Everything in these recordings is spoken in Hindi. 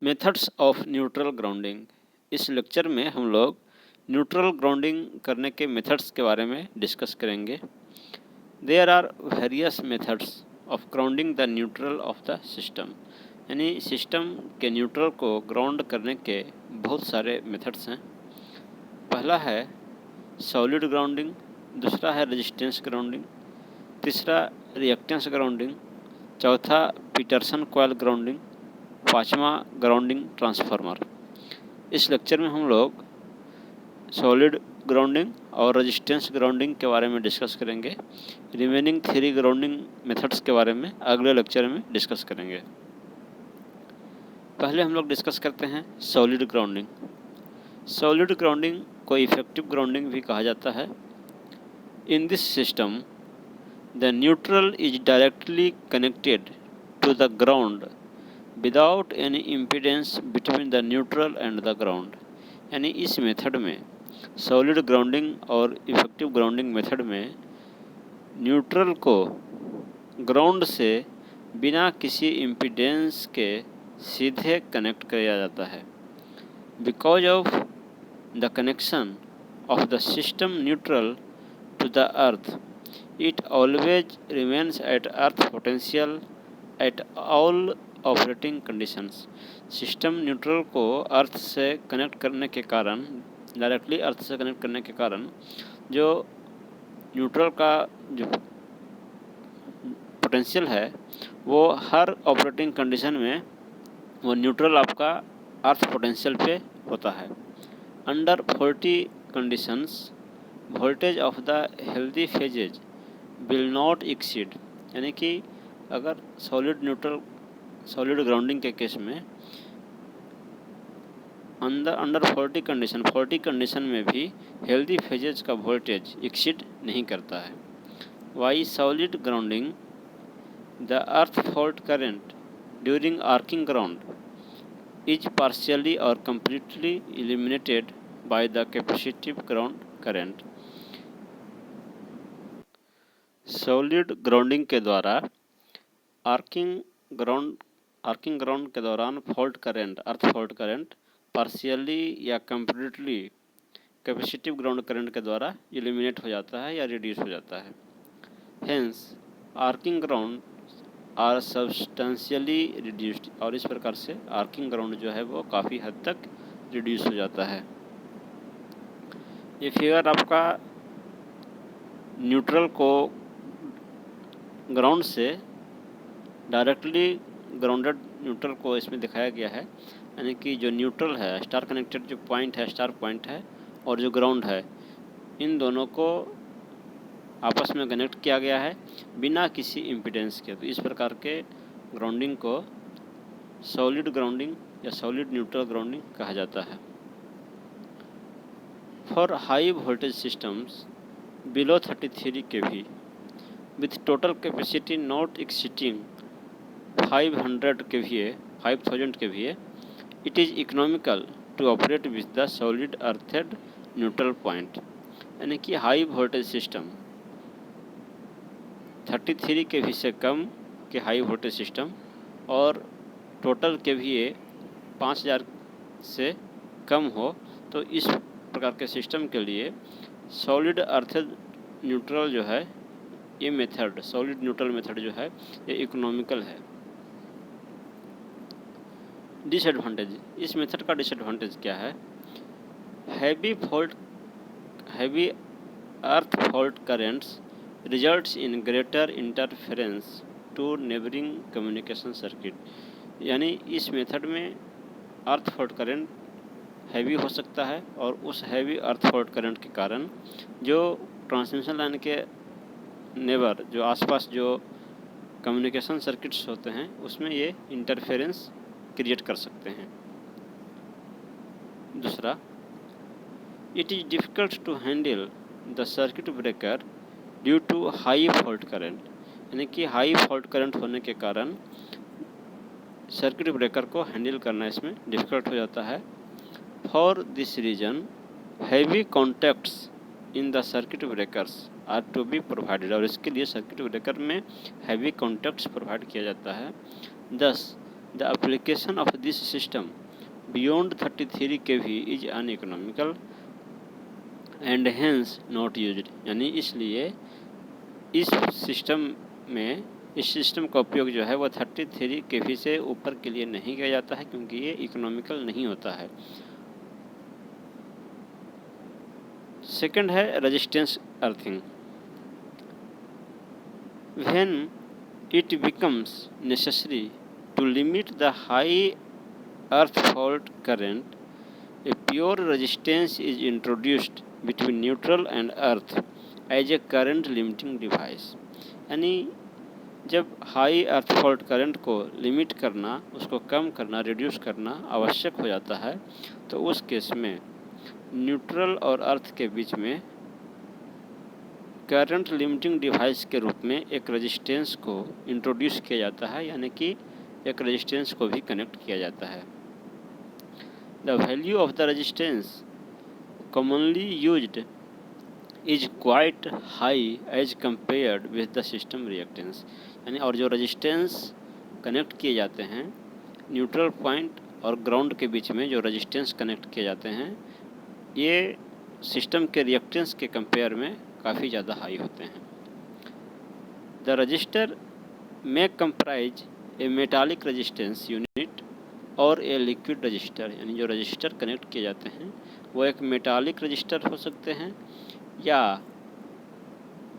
Methods of neutral grounding. इस लेक्चर में हम लोग न्यूट्रल ग्राउंडिंग करने के मेथड्स के बारे में डिस्कस करेंगे। There are various methods of grounding the neutral of the system, यानी सिस्टम के न्यूट्रल को ग्राउंड करने के बहुत सारे मेथड्स हैं। पहला है सॉलिड ग्राउंडिंग, दूसरा है रेजिस्टेंस ग्राउंडिंग, तीसरा रिएक्टेंस ग्राउंडिंग, चौथा पीटरसन कॉइल ग्राउंडिंग, पाँचवा ग्राउंडिंग ट्रांसफार्मर। इस लेक्चर में हम लोग सॉलिड ग्राउंडिंग और रेजिस्टेंस ग्राउंडिंग के बारे में डिस्कस करेंगे। रिमेनिंग 3 ग्राउंडिंग मेथड्स के बारे में अगले लेक्चर में डिस्कस करेंगे। पहले हम लोग डिस्कस करते हैं सॉलिड ग्राउंडिंग। सॉलिड ग्राउंडिंग को इफेक्टिव ग्राउंडिंग भी कहा जाता है। In this system the neutral is directly connected to the ground without any impedance between the neutral and the ground. यानी इस मेथड में, सॉलिड ग्राउंडिंग और इफेक्टिव ग्राउंडिंग मेथड में, न्यूट्रल को ग्राउंड से बिना किसी इम्पीडेंस के सीधे कनेक्ट किया जाता है। Because of the connection of the system neutral to the earth, it always remains at earth potential at all operating conditions. System neutral को अर्थ से कनेक्ट करने के कारण, डायरेक्टली अर्थ से कनेक्ट करने के कारण, जो न्यूट्रल का जो पोटेंशियल है वो हर ऑपरेटिंग कंडीशन में वो न्यूट्रल आपका अर्थ पोटेंशियल पे होता है। Under 40 conditions voltage of the healthy phases will not exceed, यानी कि अगर सॉलिड ग्राउंडिंग के केस में अंडर 40 कंडीशन में भी हेल्दी फेजेज का वोल्टेज एक्सीड नहीं करता है। Why solid grounding the earth fault current during arcing ground is partially और completely eliminated by the capacitive ground current. Solid grounding के द्वारा आर्किंग ग्राउंड के दौरान अर्थ फॉल्ट करंट पार्शियली या कंप्लीटली कैपेसिटिव ग्राउंड करंट के द्वारा एलिमिनेट हो जाता है या रिड्यूस हो जाता है। Hence arcing ground are substantially reduced, और इस प्रकार से आर्किंग ग्राउंड जो है वो काफ़ी हद तक रिड्यूस हो जाता है। ये फिगर आपका न्यूट्रल को ग्राउंड से डायरेक्टली ग्राउंडेड न्यूट्रल को इसमें दिखाया गया है, यानी कि जो न्यूट्रल है, स्टार कनेक्टेड जो पॉइंट है, स्टार पॉइंट है, और जो ग्राउंड है, इन दोनों को आपस में कनेक्ट किया गया है बिना किसी इम्पीडेंस के। तो इस प्रकार के ग्राउंडिंग को सॉलिड ग्राउंडिंग या सॉलिड न्यूट्रल ग्राउंडिंग कहा जाता है। For high voltage systems below 33 kV with total capacity not exceeding 500 kVA, 5000 kVA, it is economical to operate with the solid earthed neutral point। यानी कि हाई वोल्टेज सिस्टम 33 kV से कम के हाई वोल्टेज सिस्टम और टोटल kVA 5000 से कम हो, तो इस प्रकार के सिस्टम के लिए सॉलिड earthed न्यूट्रल जो है, ये मेथड, सॉलिड न्यूट्रल मेथड जो है, ये इकोनॉमिकल है। डिसएडवांटेज, इस मेथड का डिसएडवांटेज क्या है? Heavy earth fault currents results in greater interference to neighbouring communication circuit. यानी इस मेथड में अर्थ फॉल्ट करेंट हैवी हो सकता है, और उस हैवी अर्थ फॉल्ट करेंट के कारण जो ट्रांसमिशन लाइन के नेबर, जो आसपास जो कम्युनिकेशन सर्किट्स होते हैं, उसमें ये इंटरफेरेंस क्रिएट कर सकते हैं। दूसरा, it is difficult to handle the circuit breaker due to high fault current, यानी कि हाई फॉल्ट करंट होने के कारण सर्किट ब्रेकर को हैंडल करना इसमें डिफ़िकल्ट हो जाता है। For this reason heavy contacts in the circuit breakers are to be provided, और इसके लिए सर्किट ब्रेकर में हैवी कॉन्टैक्ट्स प्रोवाइड किया जाता है। 10 the application of this system beyond 33 kV is uneconomical and hence not used. यानी इसलिए इस सिस्टम का उपयोग जो है वह 33 kV से ऊपर के लिए नहीं किया जाता है, क्योंकि ये इकोनॉमिकल नहीं होता है। सेकंड है resistance earthing. When it becomes necessary to limit the high earth fault current, a pure resistance is introduced between neutral and earth as a current limiting device. यानी जब हाई अर्थ फॉल्ट करंट को लिमिट करना, उसको कम करना, रिड्यूस करना आवश्यक हो जाता है, तो उस केस में न्यूट्रल और अर्थ के बीच में करंट लिमिटिंग डिवाइस के रूप में एक रेजिस्टेंस को इंट्रोड्यूस किया जाता है, यानी कि एक रेजिस्टेंस को भी कनेक्ट किया जाता है। The value of the resistance commonly used is quite high as compared with the system reactance. यानी और जो रेजिस्टेंस कनेक्ट किए जाते हैं न्यूट्रल पॉइंट और ग्राउंड के बीच में, जो रेजिस्टेंस कनेक्ट किए जाते हैं, ये सिस्टम के रिएक्टेंस के कंपेयर में काफ़ी ज़्यादा हाई होते हैं। द रजिस्टर में कंप्राइज ए मेटालिक रेजिस्टेंस यूनिट और ए लिक्विड रजिस्टर। यानी जो रजिस्टर कनेक्ट किए जाते हैं वो एक मेटालिक रजिस्टर हो सकते हैं या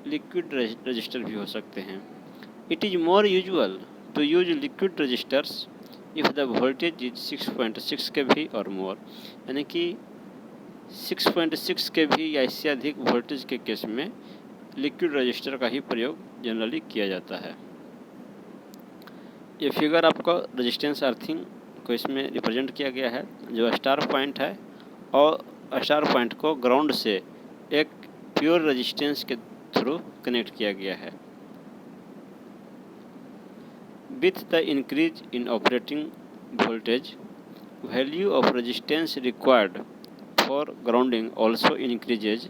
लिक्विड रजिस्टर भी हो सकते हैं। It is more usual to use liquid resistors if the voltage is 6.6 kV और मोर। यानी कि 6.6 kV या इससे अधिक वोल्टेज के केस में लिक्विड रजिस्टर का ही प्रयोग जनरली किया जाता है। ये फिगर आपको रेजिस्टेंस अर्थिंग को इसमें रिप्रेजेंट किया गया है। जो स्टार पॉइंट है और स्टार पॉइंट को ग्राउंड से एक प्योर रेजिस्टेंस के थ्रू कनेक्ट किया गया है। With the increase in operating voltage, value of resistance required for grounding also increases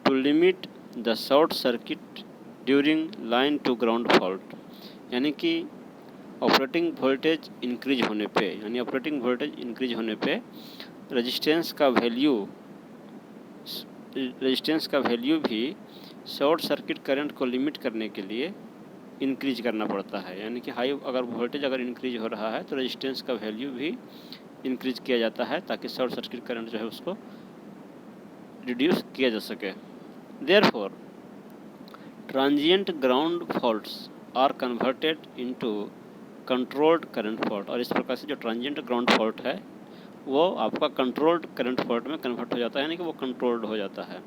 to limit the short circuit during line to ground fault। यानी कि ऑपरेटिंग वोल्टेज इंक्रीज होने पे रेजिस्टेंस का वैल्यू भी शॉर्ट सर्किट करंट को लिमिट करने के लिए इंक्रीज करना पड़ता है। यानी कि वोल्टेज अगर इंक्रीज हो रहा है तो रेजिस्टेंस का वैल्यू भी इंक्रीज किया जाता है, ताकि शॉर्ट सर्किट करंट जो है उसको रिड्यूस किया जा सके। Therefore transient ground faults are converted into controlled current fault. और इस प्रकार से जो ट्रांजिएंट ग्राउंड फॉल्ट है वो आपका कंट्रोल्ड करंट फॉल्ट में कन्वर्ट हो जाता है, यानी कि वो कंट्रोल्ड हो जाता है।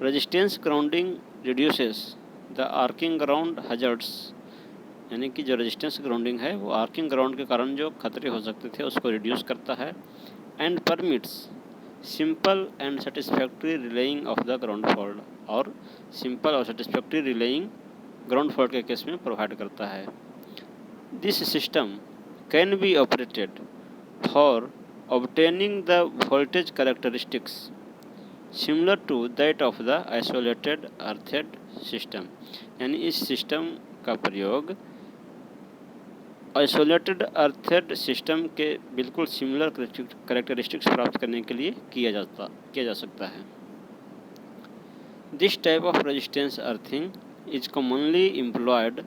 Resistance grounding reduces the arcing ground hazards. यानी कि जो रेजिस्टेंस ग्राउंडिंग है वो आर्किंग ग्राउंड के कारण जो खतरे हो सकते थे उसको रिड्यूस करता है। And permits simple and satisfactory relaying of the ground fault. और सिंपल और सेटिस्फैक्ट्री रिलेइंग ग्राउंड फॉल्ट के केस में प्रोवाइड करता है। This system can be operated for obtaining the voltage characteristics similar to that of the isolated earthed system. यानी इस सिस्टम का प्रयोग आइसोलेटेड अर्थेड सिस्टम के बिल्कुल सिमिलर कैरेक्टरिस्टिक्स प्राप्त करने के लिए किया जा सकता है। This type of resistance earthing is commonly employed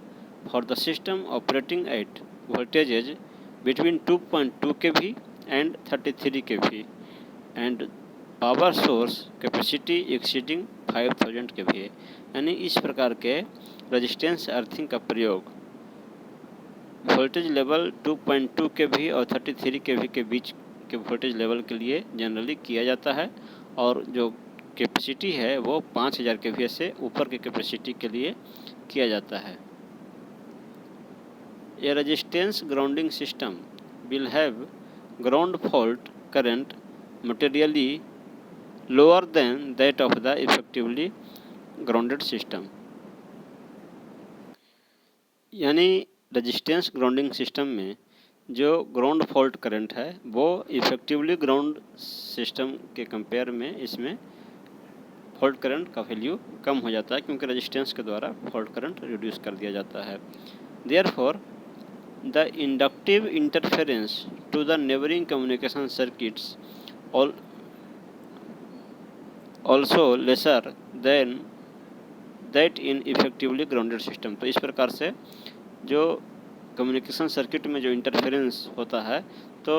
for the system operating at voltages between 2.2 kV and 33 kV and power source capacity exceeding 5000 kVA। यानी इस प्रकार के रेजिस्टेंस अर्थिंग का प्रयोग वोल्टेज लेवल 2.2 kV और 33 kV के बीच के वोल्टेज लेवल के लिए जनरली किया जाता है, और जो कैपेसिटी है वो 5000 kVA से ऊपर के कैपेसिटी के लिए किया जाता है। A resistance grounding system will have ground fault current materially lower than that of the effectively grounded system. यानी रेजिस्टेंस ग्राउंडिंग सिस्टम में जो ग्राउंड फॉल्ट करंट है वो इफेक्टिवली ग्राउंड सिस्टम के कंपेयर में इसमें फॉल्ट करंट का वैल्यू कम हो जाता है, क्योंकि रेजिस्टेंस के द्वारा फॉल्ट करंट रिड्यूस कर दिया जाता है। Therefore the inductive interference to the neighbouring communication circuits also lesser than that in effectively grounded system. तो इस प्रकार से जो कम्युनिकेशन सर्किट में जो इंटरफेरेंस होता है, तो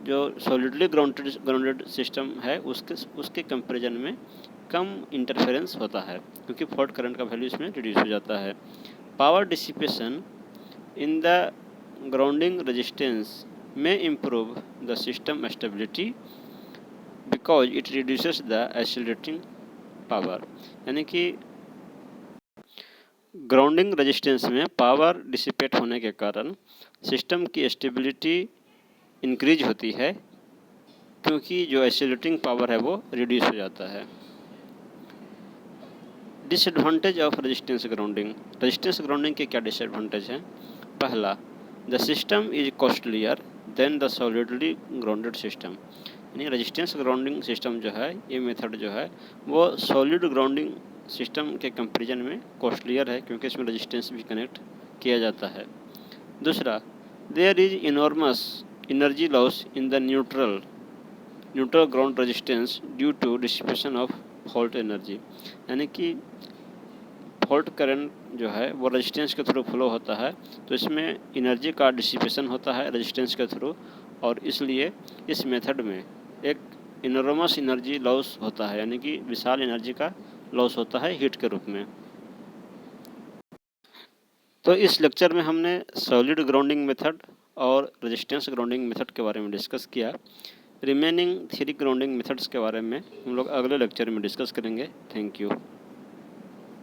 जो सॉलिडली ग्राउंडेड सिस्टम है उसके कंपैरिजन में कम इंटरफेरेंस होता है, क्योंकि फॉल्ट करंट का वैल्यू इसमें रिड्यूस हो जाता है। Power dissipation in the grounding resistance में improve the system stability because it reduces the accelerating power. यानी कि ग्राउंडिंग रेजिस्टेंस में पावर डिसिपेट होने के कारण सिस्टम की स्टेबिलिटी इंक्रीज होती है, क्योंकि जो एक्सीलरेटिंग पावर है वो रिड्यूस हो जाता है। Disadvantage of resistance grounding. Resistance grounding के क्या डिसएडवांटेज हैं? पहला, the system is costlier then the solidly grounded system. यानी रेजिस्टेंस ग्राउंडिंग सिस्टम जो है, ये मेथड जो है वो सॉलिड ग्राउंडिंग सिस्टम के कंपेरिजन में कॉस्टलियर है, क्योंकि इसमें रेजिस्टेंस भी कनेक्ट किया जाता है। दूसरा, there is enormous energy loss in the neutral ground resistance due to dissipation of fault energy. यानी कि फॉल्ट करंट जो है वो रेजिस्टेंस के थ्रू फ्लो होता है, तो इसमें एनर्जी का डिसिपेशन होता है रेजिस्टेंस के थ्रू, और इसलिए इस मेथड में एक इनॉर्मस एनर्जी लॉस होता है, यानी कि विशाल एनर्जी का लॉस होता है हीट के रूप में। तो इस लेक्चर में हमने सॉलिड ग्राउंडिंग मेथड और रेजिस्टेंस ग्राउंडिंग मेथड के बारे में डिस्कस किया। रिमेनिंग 3 ग्राउंडिंग मेथड्स के बारे में हम लोग अगले लेक्चर में डिस्कस करेंगे। Thank you.